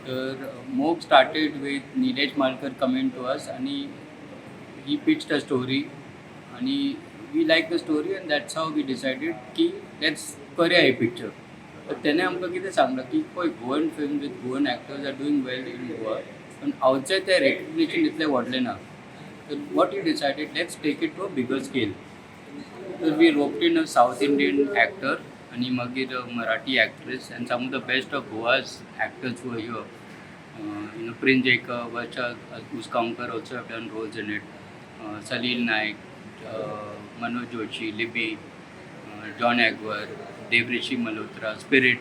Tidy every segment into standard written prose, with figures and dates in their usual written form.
तर Moog started with Neeraj Malkar coming to us and he pitched a story and we liked the story and that's how we decided की let's करूया हे picture. तर त्याने आमकां कितें सांगलां की पळय Goan film with Goan actors are doing well in Goa पण आउटसायड तें रेकग्निशन इतलें व्हडलें ना. तर what you decided let's take it to a bigger scale. तर we roped in a South Indian actor आणि मागीर Marathi actress and some of the best of Goa's actors were here. Prince Jacob, Varsha Uskankar also have done roles in it. Salil Naik, Manoj Joshi, Libby, John Agwar, Devrishi Malhotra, Spirit.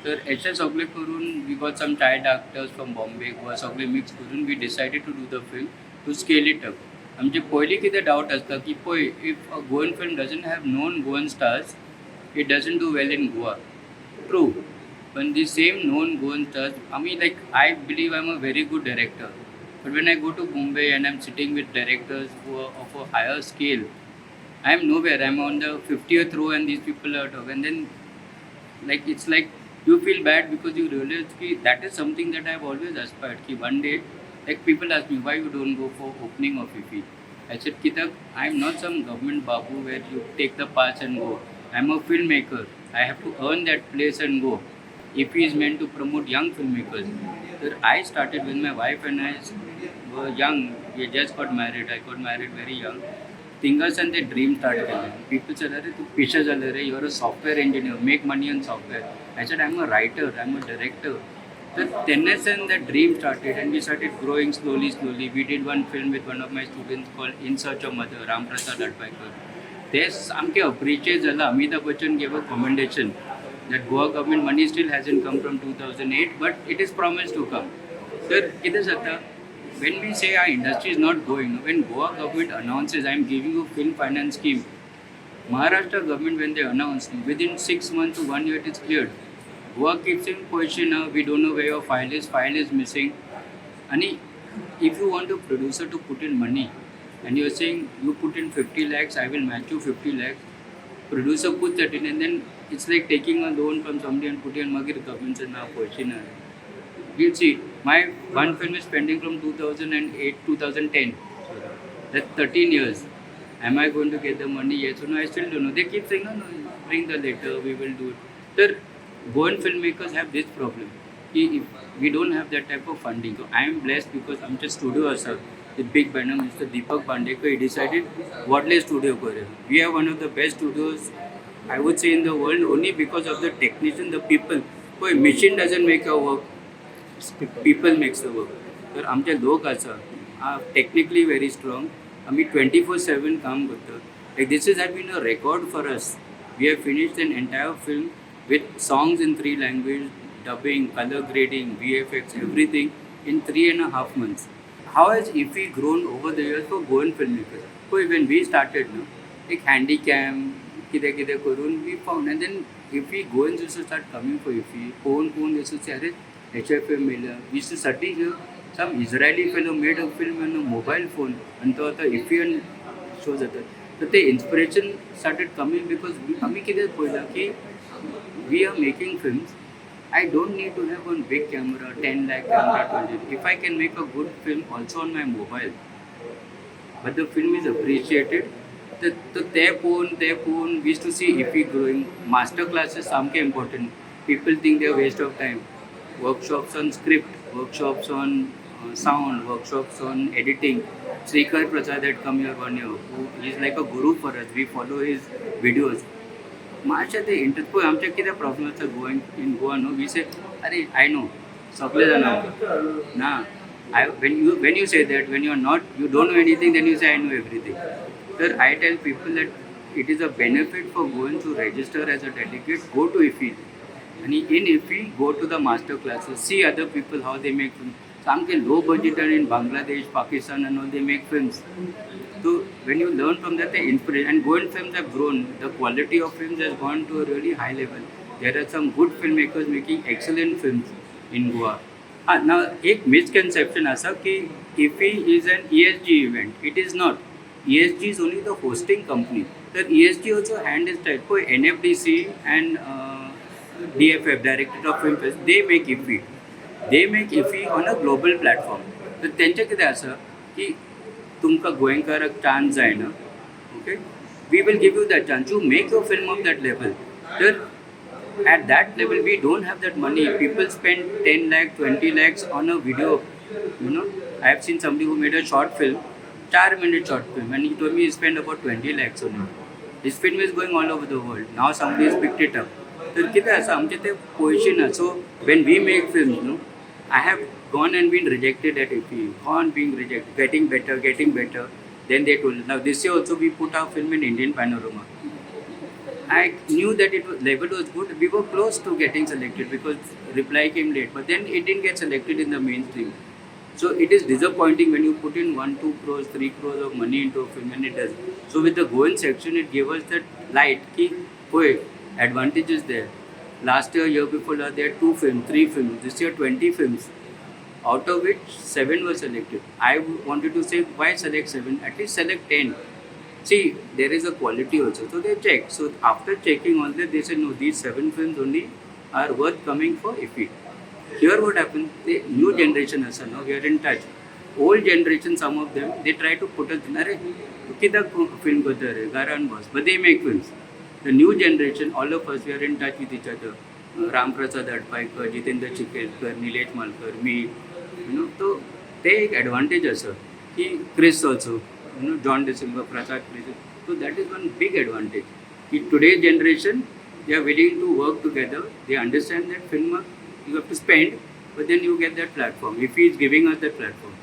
तर याचे सगळे करून we got some child actors from Bombay Goa सगळे mix करून we decided to do the film to scale it up. आमचे पयलीं कितें डावट आसता की पळय if a Goan film doesn't have known Goan stars it doesn't do well in Goa. True. When the same known Goan stars, I believe I'm a very good director. But when I go to Mumbai and I'm sitting with directors who are of a higher scale, I'm nowhere. I'm on the 50th row and these people are talking. And then, it's like you feel bad because you realize that is something that I've always aspired. Ki one day, people ask me, why you don't go for opening of IFFI? I said, Kitak, I'm not some government babu where you take the pass and go. I'm a filmmaker. I have to earn that place and go. IFFI is meant to promote young filmmakers. So I started when my wife and I were young. We just got married. I got married very young. Thingers and the dream started. People said, "Arey, tu piche jale re. You're a software engineer. Make money on software." I said, "I'm a writer. I'm a director." So then and the dream started, and we started growing slowly. We did one film with one of my students called In Search of Mother, Ram Prasad Advaikar. This amke appreciate jala. Amitabh Bachchan gave a commendation that Goa government money still hasn't come from 2008, but it is promised to come. Sir, कितें जाता? When we say our industry is not going, when Goa government announces, I am giving you film finance scheme, Maharashtra government when they announce, within 6 months to 1 year it is cleared. Goa keeps saying, question, we don't know where your file is missing. And if you want a producer to put in money, and you are saying, you put in 50 lakhs, I will match you 50 lakhs, producer puts that in and then it's like taking a loan from somebody and putting in magir government and now question. We'll see. My one film is pending from 2008, 2010. That's 13 years. Am I going to get the money? Yes or no? I still don't know. They keep saying, no, bring the letter, we will do it. Sir, Goan filmmakers have this problem. If we don't have that type of funding. So I am blessed because I'm just studio also. The big banner, Mr. Deepak Pandekar, he decided what studio kare. We have one of the best studios, I would say, in the world only because of the technician, the people. Boy, machine doesn't make our work, people makes the work. So, आमचे लोक are technically very strong. आम्ही 24/7 काम करतो. Like this has been a record for us. We have finished an entire film with songs in 3 languages, dubbing, color grading, VFX, everything in 3.5 months. How has IFFI grown over the years for Goan filmmakers? So when we started, like handycam, kide karun, we found, and then IFFI Goans used to start coming for IFFI. Phone used to say, HFM mila. We used to study here. Some Israeli fellow made a film on a mobile phone, and so IFFI and shows that. So the inspiration started coming because we are making films. I don't need to have one big camera, 10 lakh camera, 20. If I can make a good film also on my mobile, but the film is appreciated, they phone, we used to see IFFI growing. Master classes are important. People think they are waste of time. Workshops on script, workshops on sound, workshops on editing. Srikar Prasad had come here 1 year. He is like a guru for us. We follow his videos. Masha the interest po amche kida problem asa going in Goa no, we say are I know sagle jana na. When you say that, when you don't know anything, then you say I know everything. Sir, I tell people that it is a benefit for going to register as a delegate, go to IFFI and in IFFI go to the master classes, see other people how they make films. Some low budget and in Bangladesh, Pakistan and all they make films. So when you learn from that, the inspiration and Goan films have grown. The quality of films has gone to a really high level. There are some good filmmakers making excellent films in Goa. Now, एक misconception असा कि IFFI is an ESG event. It is not. ESG is only the hosting company. So ESG also hand is tied. For NFDC and DFF, Directorate of Film Fest, they make IFFI. They make IFFI on a global platform. तर तेंचें कितें आसा की तुमकां गोंयकाराक chance जायना, okay, we will give you that chance to make your film of that level. तर at that level we don't have that money. People spend 10 lakh 20 lakhs on a video. I have seen somebody who made a short film, 4-minute short film, and he told me he spent about 20 lakhs on it. This film is going all over the world. Now somebody has picked it up. तर कितें आसा आमचे ते पयशे ना. So when we make films, I have gone and been rejected at IFFI, gone being rejected, getting better. Then they told, now this year also we put our film in Indian Panorama. I knew that level was good. We were close to getting selected because reply came late, but then it didn't get selected in the mainstream. So it is disappointing when you put in 1-2 crores, 3 crores of money into a film and it does. So with the Goan section, it gave us that light. Ki, oh, advantage is there. Last year before last, there are 2 films, 3 films. This year 20 films, out of which 7 were selected. I wanted to say, why select 7? At least select 10. See, there is a quality also. So they check. So after checking all that, they said, no, these 7 films only are worth coming for IFFI. Here what happens, the new generation as now, we are in touch. Old generation, some of them, they try to put us in, Are, kida film kota hai, Garan boss. But they make films. The new generation, all of us, we are in touch with each other. Ram Prasad Adpaikar, Jitendra Chikelkar, Nilesh Malkar, me. So take advantage also. Chris also. John De Silva, Prasad Chris. So that is one big advantage. In today's generation, they are willing to work together. They understand that film you have to spend, but then you get that platform. If he is giving us that platform.